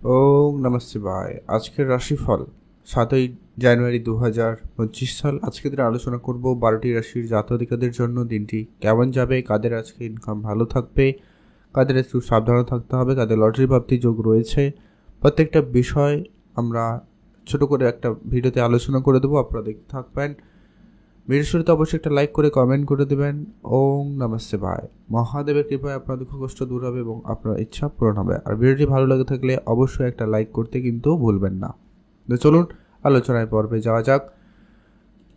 ওম নমঃ শিবায়। আজকের রাশিফল 7ই জানুয়ারি 2025 সাল। আজকে দিনে আলোচনা করব 12টি রাশির জাতক-জাতিকাদের জন্য দিনটি কেমন যাবে, কাদের আজকে ইনকাম ভালো থাকবে, কাদের একটু সাবধান থাকতে হবে, কাদের লটারি প্রাপ্তি যোগ রয়েছে। প্রত্যেকটা বিষয় আমরা ছোট করে একটা ভিডিওতে আলোচনা করে দেবো, আপনারা দেখতে থাকবেন। ভিডিও শুরুতে অবশ্যই একটা লাইক করে কমেন্ট করে দেবেন। ওম নমঃ শিবায়। মহাদেবের কৃপায় আপনার দুঃখ কষ্ট দূর হবে এবং আপনার ইচ্ছা পূরণ হবে। আর ভিডিওটি ভালো লাগে থাকলে অবশ্যই একটা লাইক করতে কিন্তু ভুলবেন না। তো চলুন আলোচনায় পর্বে যাওয়া যাক।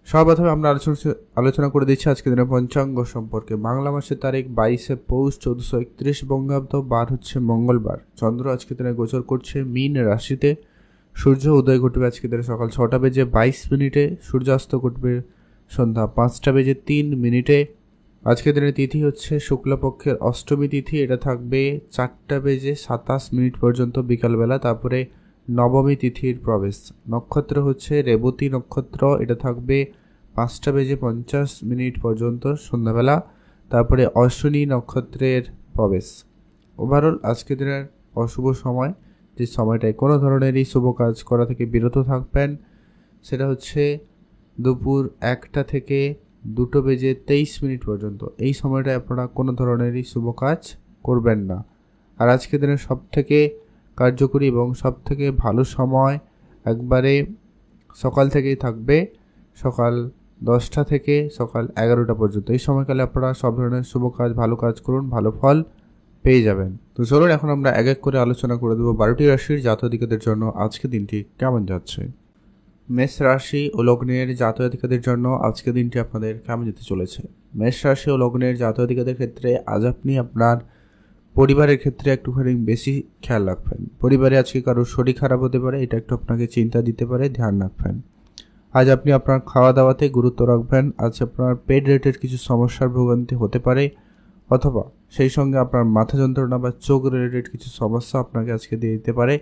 সর্বপ্রথমে আমরা আলোচনা করে দিচ্ছি আজকে দিনের পঞ্চাঙ্গ সম্পর্কে। বাংলা মাসের তারিখ 22শে পৌষ 1431 বঙ্গাব্দ, বার হচ্ছে মঙ্গলবার। চন্দ্র আজকে দিনে গোচর করছে মীন রাশিতে। সূর্য উদয় ঘটবে আজকে দিনে সকাল 6টা বেজে 22 মিনিটে, সূর্যাস্ত ঘটবে সন্ধ্যা 5টা বেজে 3 মিনিটে। আজকের দিনের তিথি হচ্ছে শুক্লপক্ষের অষ্টমী তিথি, এটা থাকবে 4টা বেজে 27 মিনিট পর্যন্ত বিকালবেলা। তারপরে নবমী তিথির প্রবেশ। নক্ষত্র হচ্ছে রেবতী নক্ষত্র, এটা থাকবে 5টা বেজে 50 মিনিট পর্যন্ত সন্ধ্যাবেলা। তারপরে অশ্বিনী নক্ষত্রের প্রবেশ। ওভারঅল আজকের দিনের অশুভ সময়, যে সময়টায় কোনো ধরনেরই শুভ কাজ করা থেকে বিরত থাকবেন, সেটা হচ্ছে দুপুর 1টা থেকে 2টা বেজে 23 মিনিট পর্যন্ত। এই সময়টায় আপনারা কোনো ধরনেরই শুভ কাজ করবেন না। আর আজকের দিনের সবথেকে কার্যকরী এবং সবথেকে ভালো সময় একবারে সকাল থেকেই থাকবে, সকাল 10টা থেকে সকাল 11টা পর্যন্ত। এই সময়কালে আপনারা সব ধরনের শুভ কাজ, ভালো কাজ করুন, ভালো ফল পেয়ে যাবেন। তো চলুন এখন আমরা এক এক করে আলোচনা করে দেবো 12টি রাশির জাতক-জাতিকাদের জন্য আজকে দিনটি কেমন যাচ্ছে। মেষ রাশি ও লগ্নের জাতক-জাতিকাদের জন্য আজকের দিনটি আপনাদের কেমন যেতে চলেছে। মেষ রাশি ও লগ্নের জাতক-জাতিকাদের ক্ষেত্রে আজ আপনি আপনার পরিবারের ক্ষেত্রে একটুখানি বেশি খেয়াল রাখবেন। পরিবারে আজকে কারোর শরীর খারাপ হতে পারে, এটা একটু আপনাকে চিন্তা দিতে পারে, ধ্যান রাখবেন। আজ আপনি আপনার খাওয়া দাওয়াতে গুরুত্ব রাখবেন। আজ আপনার পেট রিলেটেড কিছু সমস্যার ভোগান্তি হতে পারে, অথবা সেই সঙ্গে আপনার মাথা যন্ত্রণা বা চোখ রিলেটেড কিছু সমস্যা আপনাকে আজকে দিয়ে দিতে পারে,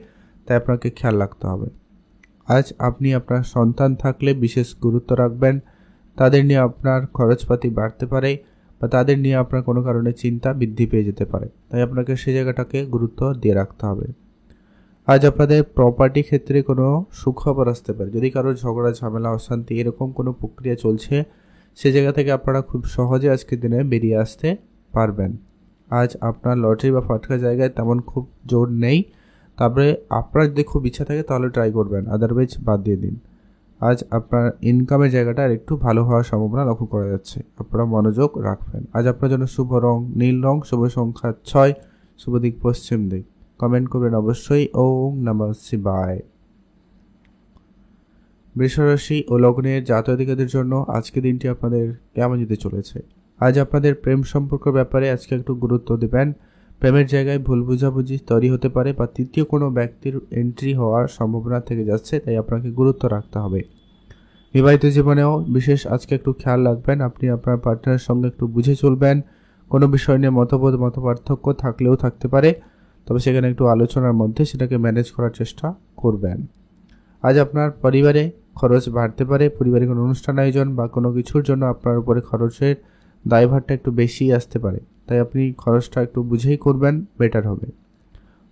তাই আপনাকে খেয়াল রাখতে হবে। আজ আপনি আপনার সন্তান থাকলে বিশেষ গুরুত্ব রাখবেন। তাদের নিয়ে আপনার খরচপাতি বাড়তে পারে বা তাদের নিয়ে আপনার কোনো কারণে চিন্তা বৃদ্ধি পেয়ে যেতে পারে, তাই আপনাকে সেই জায়গাটাকে গুরুত্ব দিয়ে রাখতে হবে। আজ আপনাদের প্রপার্টি ক্ষেত্রে কোনো সুখবর আসতে পারে। যদি কারো ঝগড়া, ঝামেলা, অশান্তি এরকম কোনো প্রক্রিয়া চলছে, সে জায়গা থেকে আপনারা খুব সহজে আজকের দিনে বেরিয়ে আসতে পারবেন। আজ আপনার লটারি বা ফাটকা জায়গায় তেমন খুব জোর নেই, তারপরে আপনার যদি খুব ইচ্ছা থাকে তাহলে ট্রাই করবেন, আদারওয়াইজ বাদ দিয়ে দিন। আজ আপনার ইনকামের জায়গাটা আর একটু ভালো হওয়ার সম্ভাবনা লক্ষ্য করা যাচ্ছে, আপনারা মনোযোগ রাখবেন। আজ আপনার জন্য শুভ রং নীল রং, শুভ সংখ্যা 6, শুভ দিক পশ্চিম দিক। কমেন্ট করবেন অবশ্যই। ওম নমঃ শিবায়। বৃষরাশি ও লগ্নের জাতক-জাতিকাদের জন্য আজকে দিনটি আপনাদের কেমন যেতে চলেছে। আজ আপনাদের প্রেম সম্পর্কের ব্যাপারে আজকে একটু গুরুত্ব দেবেন। প্রেমের জায়গায় ভুল বোঝাবুঝি তৈরি হতে পারে বা তৃতীয় কোনো ব্যক্তির এন্ট্রি হওয়ার সম্ভাবনা থেকে যাচ্ছে, তাই আপনাকে গুরুত্ব রাখতে হবে। বিবাহিত জীবনেও বিশেষ আজকে একটু খেয়াল রাখবেন। আপনি আপনার পার্টনারের সঙ্গে একটু বুঝে চলবেন। কোনো বিষয় নিয়ে মতপার্থক্য থাকলেও থাকতে পারে, তবে সেখানে একটু আলোচনার মধ্যে সেটাকে ম্যানেজ করার চেষ্টা করবেন। আজ আপনার পরিবারে খরচ বাড়তে পারে। পরিবারে কোনো অনুষ্ঠান আয়োজন বা কোনো কিছুর জন্য আপনার উপরে খরচের দায়ভারটা একটু বেশি আসতে পারে, তাই আপনি খরচটা একটু বুঝেই করবেন, বেটার হবে।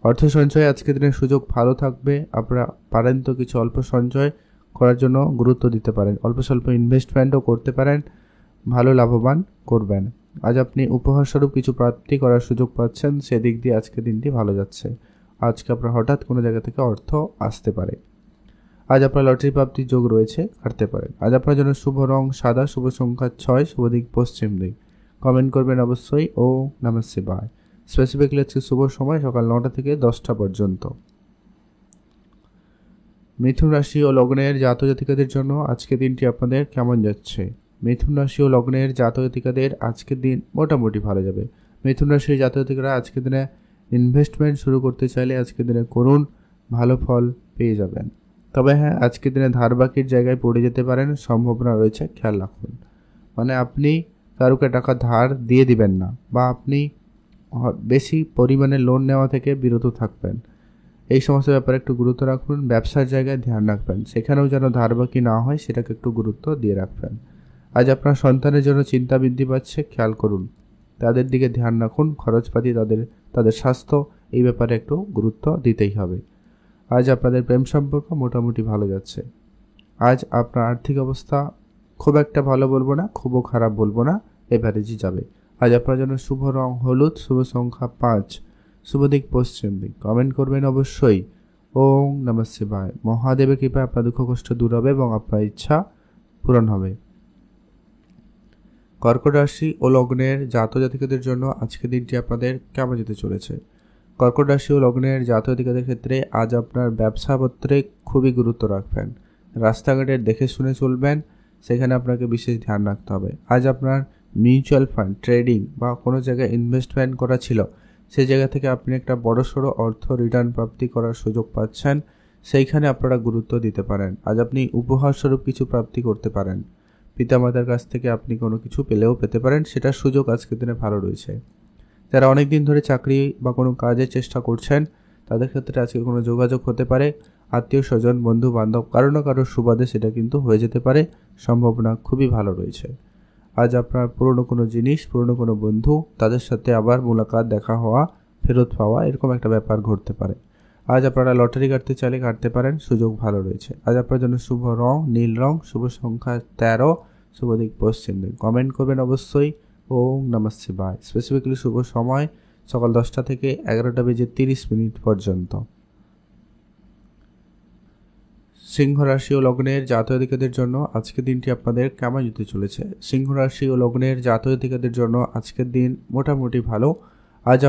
অর্থ সঞ্চয় আজকের দিনের সুযোগ ভালো থাকবে। আপনারা পারেন তো কিছু অল্প সঞ্চয় করার জন্য গুরুত্ব দিতে পারেন, অল্প স্বল্প ইনভেস্টমেন্টও করতে পারেন, ভালো লাভবান করবেন। আজ আপনি উপহারস্বরূপ কিছু প্রাপ্তি করার সুযোগ পাচ্ছেন, সেদিক দিয়ে আজকের দিনটি ভালো যাচ্ছে। আজকে আপনার হঠাৎ কোনো জায়গা থেকে অর্থ আসতে পারে। আজ আপনার লটারি প্রাপ্তির যোগ রয়েছে, কাটতে পারেন। আজ আপনার জন্য শুভ রং সাদা, শুভ সংখ্যা 6, শুভ দিক পশ্চিম দিক। কমেন্ট করবেন অবশ্যই। ও নমঃ শিবায়। স্পেসিফিকলি আজকে শুভ সময় সকাল 9টা থেকে 10টা পর্যন্ত। মিথুন রাশি ও লগ্নের জাতক-জাতিকাদের জন্য আজকের দিনটি আপনাদের কেমন যাচ্ছে। মিথুন রাশি ও লগ্নের জাতক-জাতিকাদের আজকের দিন মোটামুটি ভালো যাবে। মিথুন রাশির জাতক-জাতিকারা আজকের দিনে ইনভেস্টমেন্ট শুরু করতে চাইলে আজকের দিনে করুন, ভালো ফল পেয়ে যাবেন। তবে হ্যাঁ, আজকের দিনে ধার বাকির জায়গায় পড়ে যেতে পারেন, সম্ভাবনা রয়েছে, খেয়াল রাখুন। মানে আপনি কারুকে টাকা ধার দিয়ে দিবেন না, বা আপনি বেশি পরিমাণে লোন নেওয়া থেকে বিরত থাকবেন। এই সমস্ত ব্যাপারে একটু গুরুত্ব রাখুন। ব্যবসার জায়গায় ধ্যান রাখবেন, সেখানেও যেন ধার বাকি না হয়, সেটাকে একটু গুরুত্ব দিয়ে রাখবেন। আজ আপনার সন্তানের জন্য চিন্তা বৃদ্ধি পাচ্ছে, খেয়াল করুন, তাদের দিকে ধ্যান রাখুন। খরচপাতি, তাদের স্বাস্থ্য, এই ব্যাপারে একটু গুরুত্ব দিতেই হবে। আজ আপনাদের প্রেম সম্পর্ক মোটামুটি ভালো যাচ্ছে। আজ আপনার আর্থিক অবস্থা খুব একটা ভালো বলবো না, খুবও খারাপ বলবো না, এভারেজই যাবে। আজ আপনার জন্য শুভ রং হলুদ, শুভ সংখ্যা 5, শুভ দিক পশ্চিম দিক। কমেন্ট করবেন অবশ্যই। ওম নমঃ শিবায়। মহাদেবের কৃপায় আপনার দুঃখ কষ্ট দূর হবে এবং আপনার ইচ্ছা পূরণ হবে। কর্কট রাশি ও লগ্নের জাতক জাতিকাদের জন্য আজকের দিনটি আপনাদের কেমন যেতে চলেছে? কর্কট রাশি ও লগ্নের জাতক জাতিকাদের ক্ষেত্রে আজ আপনার ব্যবসাপত্রে খুবই গুরুত্ব রাখবেন। রাস্তাঘাটের দেখে শুনে চলবেন, সেখানে আপনাকে বিশেষ ধ্যান রাখতে হবে। আজ আপনার মিউচুয়াল ফান্ড, ট্রেডিং বা কোনো জায়গায় ইনভেস্টমেন্ট করা ছিল, সেই জায়গা থেকে আপনি একটা বড়সড় অর্থ রিটার্ন প্রাপ্তি করার সুযোগ পাচ্ছেন, সেইখানে আপনারা গুরুত্ব দিতে পারেন। আজ আপনি উপহারস্বরূপ কিছু প্রাপ্তি করতে পারেন। পিতামাতার কাছ থেকে আপনি কোনো কিছু পেতে পারেন, সেটার সুযোগ আজকের দিনে ভালো রয়েছে। যারা অনেক দিন ধরে চাকরি বা কোনো কাজের চেষ্টা করছেন, তাদের ক্ষেত্রে আজকে কোনো যোগাযোগ হতে পারে। আত্মীয় স্বজন, বন্ধু বান্ধব কারো না কারোর সুবাদে সেটা কিন্তু হয়ে যেতে পারে, সম্ভাবনা খুবই ভালো রয়েছে। আজ আপনার পুরনো কোনো জিনিস, পুরনো কোনো বন্ধু, তাদের সাথে আবার মোলাকাত, দেখা হওয়া, ফেরত পাওয়া, এরকম একটা ব্যাপার ঘটতে পারে। আজ আপনারা লটারি কাটতে চাইলে কাটতে পারেন, সুযোগ ভালো রয়েছে। আজ আপনার জন্য শুভ রং নীল রং, শুভ সংখ্যা 13, শুভ দিক পশ্চিম দিক। কমেন্ট করবেন অবশ্যই। ওম নমঃ শিবায়। স্পেসিফিক্যালি শুভ সময় সকাল 10টা থেকে 11:30 পর্যন্ত। সিংহ রাশি ও লগ্নের জাতক জাতিকাদের জন্য আজকের দিনটি আপনাদের কেমন যেতে চলেছে? সিংহ রাশি ও লগ্নের জাতক জাতিকাদের জন্য আজকের দিন মোটামুটি ভালো। আজ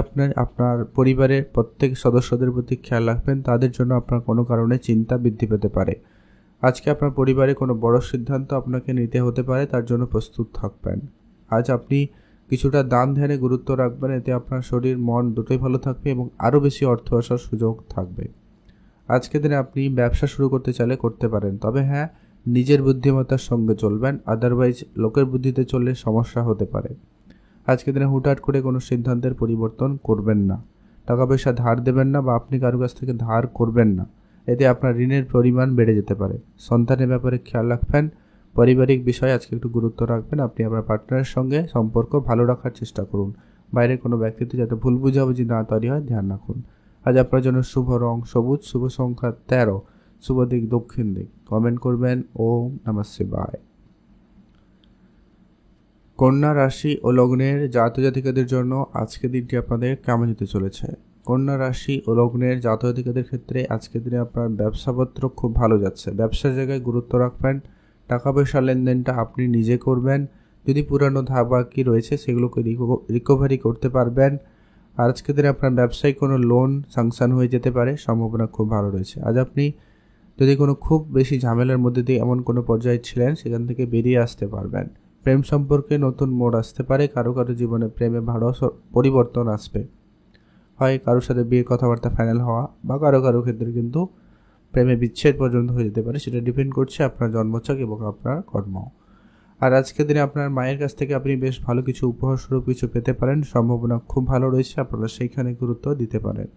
আপনার পরিবারের প্রত্যেক সদস্যদের প্রতি খেয়াল রাখবেন, তাদের জন্য আপনার কোনো কারণে চিন্তা বৃদ্ধি পেতে পারে। আজকে আপনার পরিবারে কোনো বড় সিদ্ধান্ত আপনাকে নিতে হতে পারে, তার জন্য প্রস্তুত থাকবেন। আজ আপনি কিছুটা দান ধ্যানে গুরুত্ব রাখবেন, এতে আপনার শরীর মন দুটোই ভালো থাকবে এবং আরও বেশি অর্থ আসার সুযোগ থাকবে। আজকের দিনে আপনি ব্যবসা শুরু করতে চাইলে করতে পারেন, তবে হ্যাঁ, নিজের বুদ্ধিমত্তার সঙ্গে চলবেন, আদারওয়াইজ লোকের বুদ্ধিতে চললে সমস্যা হতে পারে। আজকের দিনে হুটহাট করে কোনো সিদ্ধান্তের পরিবর্তন করবেন না। টাকা পয়সা ধার দেবেন না বা আপনি কারো কাছ থেকে ধার করবেন না, এতে আপনার ঋণের পরিমাণ বেড়ে যেতে পারে। সন্তানের ব্যাপারে খেয়াল রাখবেন। পারিবারিক বিষয়ে আজকে একটু গুরুত্ব রাখবেন। আপনি আপনার পার্টনারের সঙ্গে সম্পর্ক ভালো রাখার চেষ্টা করুন। বাইরের কোনো ব্যক্তিতে যাতে ভুল বুঝাবুঝি না তৈরি হয়, ধ্যান রাখুন। আজ আপনার জন্য শুভ রং সবুজ, শুভ সংখ্যা 13, শুভ দিক দক্ষিণ দিক। কমেন্ট করবেন ওম নমঃ শিবায়। কন্যা রাশি ও লগ্নের জাতক জাতিকাদের জন্য আজকের দিনটি আপনাদের কেমন যেতে চলেছে? কন্যা রাশি ও লগ্নের জাতক জাতিকাদের ক্ষেত্রে আজকের দিনে আপনার ব্যবসাপত্র খুব ভালো যাচ্ছে। ব্যবসার জায়গায় গুরুত্ব রাখবেন। টাকা পয়সার লেনদেনটা আপনি নিজে করবেন। যদি পুরানো ধার বাকি রয়েছে সেগুলোকে রিকভারি করতে পারবেন। আর আজকের দিনে আপনার ব্যবসায় কোনো লোন স্যাংশন হয়ে যেতে পারে, সম্ভাবনা খুব ভালো রয়েছে। আজ আপনি যদি কোনো খুব বেশি ঝামেলার মধ্যে দিয়ে এমন কোনো পর্যায়ে ছিলেন, সেখান থেকে বেরিয়ে আসতে পারবেন। প্রেম সম্পর্কে নতুন মোড় আসতে পারে, কারো জীবনে প্রেমে ভালো পরিবর্তন আসবে। হয় কারোর সাথে বিয়ের কথাবার্তা ফাইনাল হওয়া বা কারো ক্ষেত্রে কিন্তু প্রেমে বিচ্ছেদ পর্যন্ত হয়ে যেতে পারে। সেটা ডিপেন্ড করছে আপনার জন্মছক এবং আপনার কর্ম। আর আজকের দিনে আপনার মায়ের কাছ থেকে আপনি বেশ ভালো কিছু উপহারস্বরূপ কিছু পেতে পারেন, সম্ভাবনা খুব ভালো রয়েছে। আপনারা সেইখানে গুরুত্ব দিতে পারেন।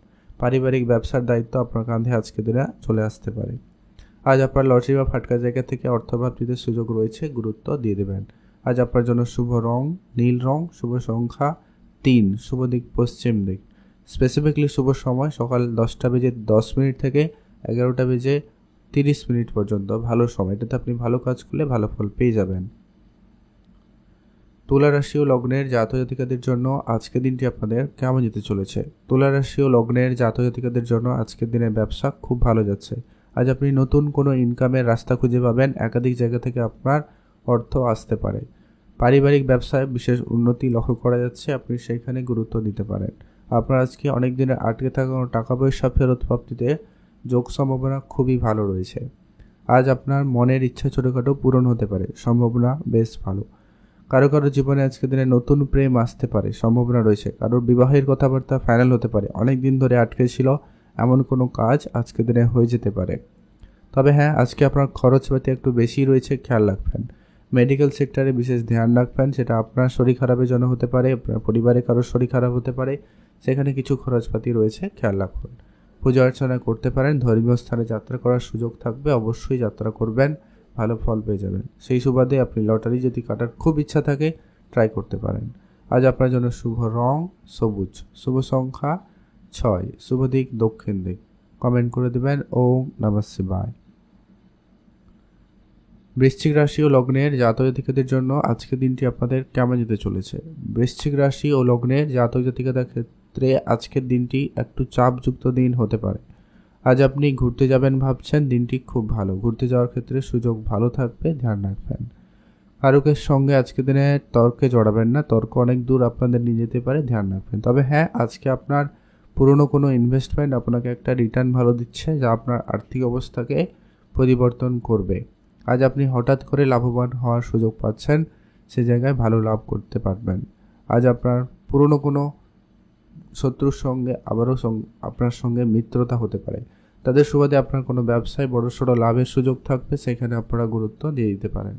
পারিবারিক ব্যবসার দায়িত্ব আপনার কাঁধে আজকের দিনে চলে আসতে পারে। আজ আপনার লটারি বা ফাটকা জায়গা থেকে অর্থপ্রাপ্তিতে সুযোগ রয়েছে, গুরুত্ব দিয়ে দেবেন। আজ আপনার জন্য শুভ রং নীল রং, শুভ সংখ্যা 3, শুভ দিক পশ্চিম দিক। স্পেসিফিকলি শুভ সময় সকাল 10:10 থেকে 11:30 পর্যন্ত ভালো সময়। এটাতে আপনি ভালো কাজ করলে ভালো ফল পেয়ে যাবেন। তুলা রাশি ও লগ্নের জাতক জাতিকাদের জন্য আজকের দিনটি আপনাদের কেমন যেতে চলেছে? তুলা রাশি ও লগ্নের জাতক জাতিকাদের জন্য আজকের দিনের ব্যবসা খুব ভালো যাচ্ছে। আজ আপনি নতুন কোনো ইনকামের রাস্তা খুঁজে পাবেন। একাধিক জায়গা থেকে আপনার অর্থ আসতে পারে। পারিবারিক ব্যবসায় বিশেষ উন্নতি লক্ষ্য করা যাচ্ছে, আপনি সেইখানে গুরুত্ব দিতে পারেন। আপনার আজকে অনেক দিনের আটকে থাকা টাকা পয়সা ফেরত প্রাপ্তিতে যোগ সম্ভাবনা খুবই ভালো রয়েছে। আজ আপনার মনের ইচ্ছা ছোটোখাটো পূরণ হতে পারে, সম্ভাবনা বেশ ভালো। কারো জীবনে আজকে দিনে নতুন প্রেম আসতে পারে, সম্ভাবনা রয়েছে। কারোর বিবাহের কথাবার্তা ফাইনাল হতে পারে। অনেক দিন ধরে আটকে ছিল এমন কোনো কাজ আজকে দিনে হয়ে যেতে পারে। তবে হ্যাঁ, আজকে আপনার খরচপাতি একটু বেশি রয়েছে, খেয়াল রাখবেন। মেডিকেল সেক্টরে বিশেষ ধ্যান রাখবেন। সেটা আপনার শরীর খারাপের জন্য হতে পারে, আপনার পরিবারে কারোর শরীর খারাপ হতে পারে, সেখানে কিছু খরচপাতি রয়েছে, খেয়াল রাখুন। পূজা অর্চনা করতে পারেন। ধর্মীয় স্থানে যাত্রা করার সুযোগ থাকবে, অবশ্যই যাত্রা করবেন, ভালো ফল পেয়ে যাবেন। সেই সুবাদে আপনি লটারি যদি কাটার খুব ইচ্ছা থাকে, ট্রাই করতে পারেন। আজ আপনার জন্য শুভ রং সবুজ, শুভ সংখ্যা 6, শুভ দিক দক্ষিণ দিক। কমেন্ট করে দেবেন ওম নমঃ শিবায়। বৃশ্চিক রাশি ও লগ্নের জাতক জাতিকাদের জন্য আজকের দিনটি আপনাদের কেমন যেতে চলেছে? বৃশ্চিক রাশি ও লগ্নের জাতক জাতিকাদের ক্ষেত্রে আজকের দিনটি একটু চাপযুক্ত দিন হতে পারে। আজ আপনি ঘুরতে যাবেন ভাবছেন, দিনটি খুব ভালো। ঘুরতে যাওয়ার ক্ষেত্রে সুযোগ ভালো থাকবে, ধ্যান রাখবেন। কারুকের সঙ্গে আজকের দিনে তর্কে জড়াবেন না, তর্ক অনেক দূর আপনাদের নিয়ে যেতে পারে, ধ্যান রাখবেন। তবে হ্যাঁ, আজকে আপনার পুরনো কোনো ইনভেস্টমেন্ট আপনাকে একটা রিটার্ন ভালো দিচ্ছে, যা আপনার আর্থিক অবস্থাকে পরিবর্তন করবে। আজ আপনি হঠাৎ করে লাভবান হওয়ার সুযোগ পাচ্ছেন, সে জায়গায় ভালো লাভ করতে পারবেন। আজ আপনার পুরনো কোনো শত্রুর সঙ্গে আবারও আপনার সঙ্গে মিত্রতা হতে পারে। তাদের সুবাদে আপনার কোনো ব্যবসায় বড়সড় লাভের সুযোগ থাকবে, সেখানে আপনারা গুরুত্ব দিয়ে দিতে পারেন।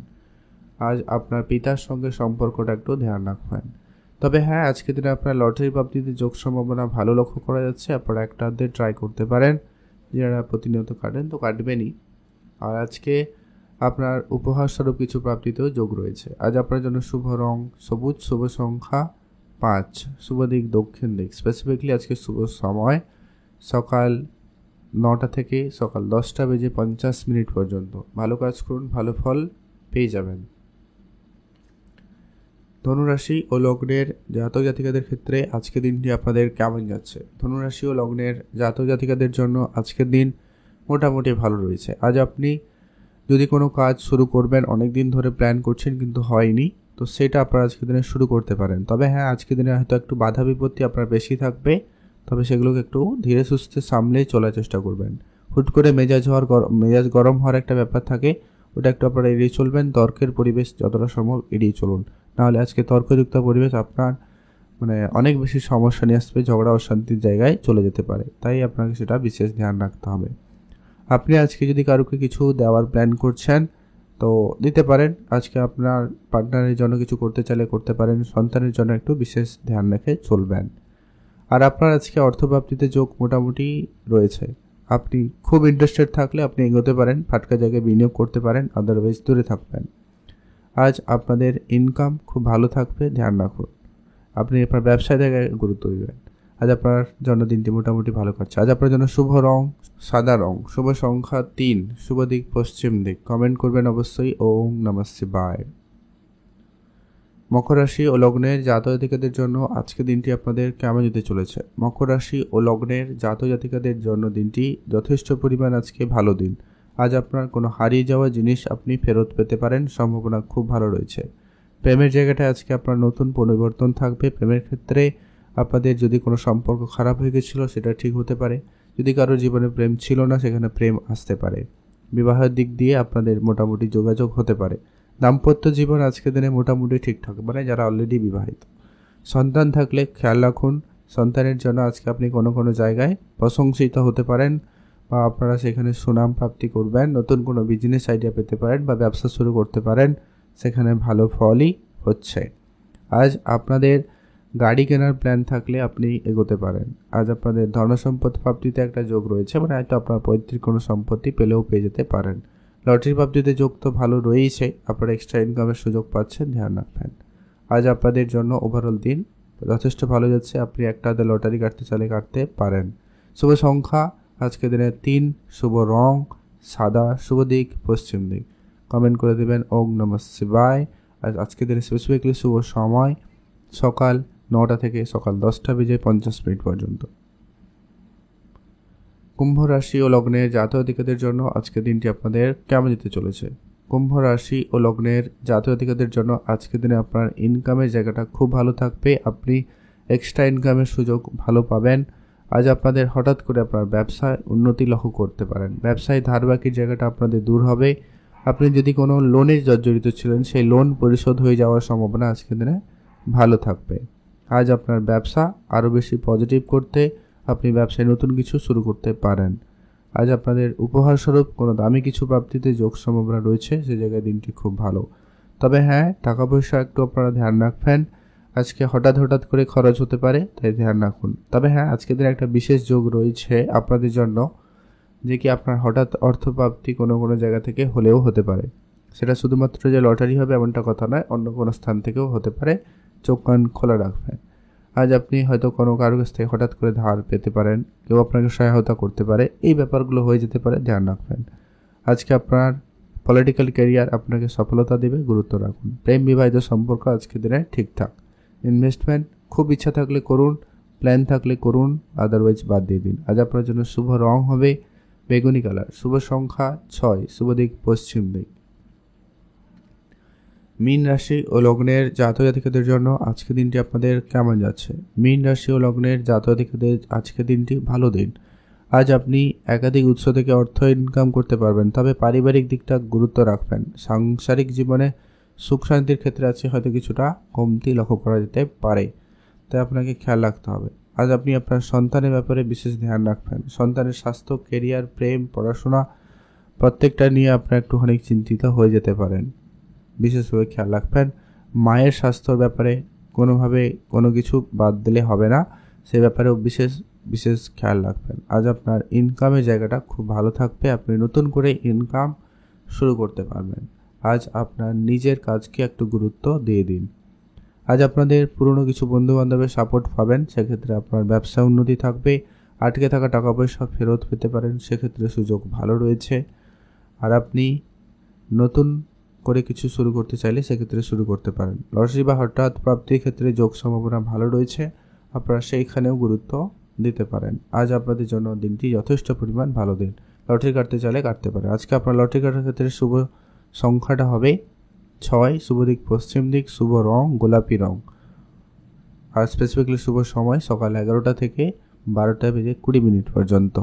আজ আপনার পিতার সঙ্গে সম্পর্কটা একটু ধ্যান রাখবেন। তবে হ্যাঁ, আজকের দিনে আপনার লটারি প্রাপ্তিতে যোগ সম্ভাবনা ভালো লক্ষ্য করা যাচ্ছে। আপনারা একটা দিয়ে ট্রাই করতে পারেন, যারা প্রতিনিয়ত কাটেন তো কাটবেনই। আর আজকে আপনার উপহার স্বরূপ কিছু প্রাপ্তিতেও যোগ রয়েছে। আজ আপনার জন্য শুভ রং সবুজ, শুভ সংখ্যা 5, শুভ দিক দক্ষিণ দিক। স্পেসিফিকলি আজকে শুভ সময় সকাল 9টা থেকে সকাল 10:50 পর্যন্ত। ভালো কাজ করুন, ভালো ফল পেয়ে যাবেন। ধনুরাশি ও লগ্নের জাতক জাতিকাদের ক্ষেত্রে আজকের দিনটি আপনাদের কেমন যাচ্ছে? ধনুরাশি ও লগ্নের জাতক জাতিকাদের জন্য আজকের দিন মোটামুটি ভালো রয়েছে। আজ আপনি যদি কোনো কাজ শুরু করবেন, অনেক দিন ধরে প্ল্যান করছেন কিন্তু হয়নি, তো সেটা আপনারা আজকের দিনে শুরু করতে পারেন। তবে হ্যাঁ, আজকের দিনে হয়তো একটু বাধা বিপত্তি আপনার বেশি থাকবে, তবে সেগুলোকে একটু ধীরে সুস্থে সামলেই চলার চেষ্টা করবেন। হুট করে মেজাজ গরম হওয়ার একটা ব্যাপার থাকে, ওটা একটু আপনারা এড়িয়ে চলবেন। তর্কের পরিবেশ যতটা সম্ভব এড়িয়ে চলুন, নাহলে আজকে তর্কযুক্ত পরিবেশ আপনার অনেক বেশি সমস্যা নিয়ে আসবে, ঝগড়া অশান্তির জায়গায় চলে যেতে পারে। তাই আপনাকে সেটা বিশেষ ধ্যান রাখতে হবে। আপনি আজকে যদি কারোকে কিছু দেওয়ার প্ল্যান করছেন তো দিতে পারেন। আজকে আপনার পার্টনারের জন্য কিছু করতে চাইলে করতে পারেন। সন্তানের জন্য একটু বিশেষ ধ্যান রেখে চলবেন। আর আপনার আজকে অর্থপ্রাপ্তিতে যোগ মোটামুটি রয়েছে। আপনি খুব ইন্টারেস্টেড থাকলে আপনি এগোতে পারেন, ফাটকা জায়গায় বিনিয়োগ করতে পারেন, আদারওয়াইজ দূরে থাকবেন। আজ আপনাদের ইনকাম খুব ভালো থাকবে, ধ্যান রাখুন। আপনি আপনার ব্যবসায় জায়গায় গুরুত্ব দেবেন। আজ আপনার জন্মদিনটি মোটামুটি ভালো কাটছে। আজ আপনার জন্য শুভ রং সাদা রং, শুভ সংখ্যা 3, শুভ দিক পশ্চিম দিক। কমেন্ট করবেন অবশ্যই ওম নমঃ শিবায়। মকর রাশি ও লগ্নের জাতক জাতিকাদের জন্য আজকে দিনটি আপনাদের কেমন যেতে চলেছে? মকর রাশি ও লগ্নের জাতক জাতিকাদের জন্য দিনটি যথেষ্ট পরিমাণ আজকে ভালো দিন। আজ আপনার কোনো হারিয়ে যাওয়া জিনিস আপনি ফেরত পেতে পারেন, সম্ভাবনা খুব ভালো রয়েছে। প্রেমের জায়গাটায় আজকে আপনার নতুন পরিবর্তন থাকবে। প্রেমের ক্ষেত্রে আপনাদের যদি কোনো সম্পর্ক খারাপ হয়ে গেছিলো সেটা ঠিক হতে পারে। যদি কারোর জীবনে প্রেম ছিল না, সেখানে প্রেম আসতে পারে। বিবাহের দিক দিয়ে আপনাদের মোটামুটি যোগাযোগ হতে পারে। দাম্পত্য জীবন আজকের দিনে মোটামুটি ঠিকঠাক, যারা অলরেডি বিবাহিত। সন্তান থাকলে খেয়াল রাখুন, সন্তানের জন্য আজকে আপনি কোনো জায়গায় প্রশংসিত হতে পারেন, বা আপনারা সেখানে সুনাম প্রাপ্তি করবেন। নতুন কোনো বিজনেস আইডিয়া পেতে পারেন বা ব্যবসা শুরু করতে পারেন, সেখানে ভালো ফলই হচ্ছে। আজ আপনাদের গাড়ি কেনার প্ল্যান থাকলে আপনি এগোতে পারেন। আজ আপনাদের ধনসম্পদ প্রাপ্তিতে একটা যোগ রয়েছে, হয়তো আপনার পৈতৃক কোনো সম্পত্তি পেয়ে যেতে পারেন। লটারি প্রাপ্তিতে যোগ তো ভালো রয়েছে, আপনারা এক্সট্রা ইনকামের সুযোগ পাচ্ছেন, ধ্যান রাখবেন। আজ আপনাদের জন্য ওভারঅল দিন যথেষ্ট ভালো যাচ্ছে। আপনি একটা লটারি কাটতে চাইলে কাটতে পারেন। শুভ সংখ্যা আজকে দিনে 3, শুভ রং সাদা, শুভ দিক পশ্চিম দিক। কমেন্ট করে দেবেন ওম নমঃ শিবায়। আজকে দিনে স্পেসিফিকলি শুভ সময় সকাল 9টা থেকে সকাল 10:50 পর্যন্ত। কুম্ভ রাশি ও লগ্নের জাতক জাতিকাদের জন্য আজকের দিনটি আপনাদের কেমন যেতে চলেছে? কুম্ভ রাশি ও লগ্নের জাতক জাতিকাদের জন্য আজকের দিনে আপনার ইনকামের জায়গাটা খুব ভালো থাকবে। আপনি এক্সট্রা ইনকামের সুযোগ ভালো পাবেন। আজ আপনাদের হঠাৎ করে আপনার ব্যবসায় উন্নতি লক্ষ্য করতে পারেন। ব্যবসায় ধারবাকির জায়গাটা আপনাদের দূর হবে। আপনি যদি কোনো লোনে জর্জরিত ছিলেন, সেই লোন পরিশোধ হয়ে যাওয়ার সম্ভাবনা আজকের দিনে ভালো থাকবে। আজ আপনার ব্যবসা আরও বেশি পজিটিভ করতে আপনি ব্যবসায় নতুন কিছু শুরু করতে পারেন। আজ আপনাদের উপহার স্বরূপ কোনো দামি কিছু প্রাপ্তিতে যোগ সম্ভাবনা রয়েছে, সে জায়গায় দিনটি খুব ভালো। তবে হ্যাঁ, টাকা পয়সা একটু আপনারা ধ্যান রাখবেন। আজকে হঠাৎ করে খরচ হতে পারে, তাই ধ্যান রাখুন। তবে হ্যাঁ, আজকের দিনে একটা বিশেষ যোগ রয়েছে আপনাদের জন্য, যে কি আপনার হঠাৎ অর্থপ্রাপ্তি কোনো জায়গা থেকে হলেও হতে পারে। সেটা শুধুমাত্র যে লটারি হবে এমনটা কথা নয়, অন্য কোনো স্থান থেকেও হতে পারে। চোখ কান খোলা রাখবেন। আজ আপনি হয়তো কোনো কারো কাছ থেকে হঠাৎ করে ধার পেতে পারেন, কেউ আপনাকে সহায়তা করতে পারে, এই ব্যাপারগুলো হয়ে যেতে পারে, ধ্যান রাখবেন। আজকে আপনার পলিটিক্যাল ক্যারিয়ার আপনাকে সফলতা দেবে, গুরুত্ব রাখুন। প্রেম বিবাহিত সম্পর্ক আজকে দিনে ঠিকঠাক। ইনভেস্টমেন্ট খুব ইচ্ছা থাকলে করুন, প্ল্যান থাকলে করুন, আদারওয়াইজ বাদ দিয়ে দিন। আজ আপনার জন্য শুভ রং হবে বেগুনি কালার, শুভ সংখ্যা 6, শুভ দিক পশ্চিম দিক। মীন রাশি ও লগ্নের জাতক জাতিকাদের জন্য আজকের দিনটি আপনাদের কেমন যাচ্ছে? মীন রাশি ও লগ্নের জাতক জাতিকাদের আজকের দিনটি ভালো দিন। আজ আপনি একাধিক উৎস থেকে অর্থ ইনকাম করতে পারবেন, তবে পারিবারিক দিকটা গুরুত্ব রাখবেন। সাংসারিক জীবনে সুখ শান্তির ক্ষেত্রে আছে হয়তো কিছুটা কমতি লক্ষ্য করা যেতে পারে, তাই আপনাকে খেয়াল রাখতে হবে। আজ আপনি আপনার সন্তানের ব্যাপারে বিশেষ ধ্যান রাখবেন। সন্তানের স্বাস্থ্য, কেরিয়ার, প্রেম, পড়াশোনা প্রত্যেকটা নিয়ে আপনার একটুখানি চিন্তিত হয়ে যেতে পারেন, বিশেষভাবে খেয়াল রাখবেন। মায়ের স্বাস্থ্যর ব্যাপারে কোনোভাবে কোনো কিছু বাদ দিলে হবে না, সে ব্যাপারেও বিশেষ খেয়াল রাখবেন। আজ আপনার ইনকামের জায়গাটা খুব ভালো থাকবে, আপনি নতুন করে ইনকাম শুরু করতে পারবেন। আজ আপনার নিজের কাজকে একটু গুরুত্ব দিয়ে দিন। আজ আপনাদের পুরনো কিছু বন্ধুবান্ধবের সাপোর্ট পাবেন, সেক্ষেত্রে আপনার ব্যবসা উন্নতি থাকবে। আটকে থাকা টাকা পয়সা ফেরত পেতে পারেন, সেক্ষেত্রে সুযোগ ভালো রয়েছে। আর আপনি নতুন করে কিছু শুরু করতে চাইলে সেক্ষেত্রে শুরু করতে পারেন। লটারি বা হঠাৎ প্রাপ্তির ক্ষেত্রে যোগ সম্ভাবনা ভালো রয়েছে, আপনারা সেইখানেও গুরুত্ব দিতে পারেন। আজ আপনাদের জন্য দিনটি যথেষ্ট পরিমাণ ভালো দিন। লটারি কাটতে চাইলে কাটতে পারেন। আজকে আপনার লটারি কাটার ক্ষেত্রে শুভ সংখ্যাটা হবে 6, শুভ দিক পশ্চিম দিক, শুভ রং গোলাপি রং। আর স্পেসিফিকলি শুভ সময় সকাল 11টা থেকে 12টা বেজে 20 মিনিট পর্যন্ত।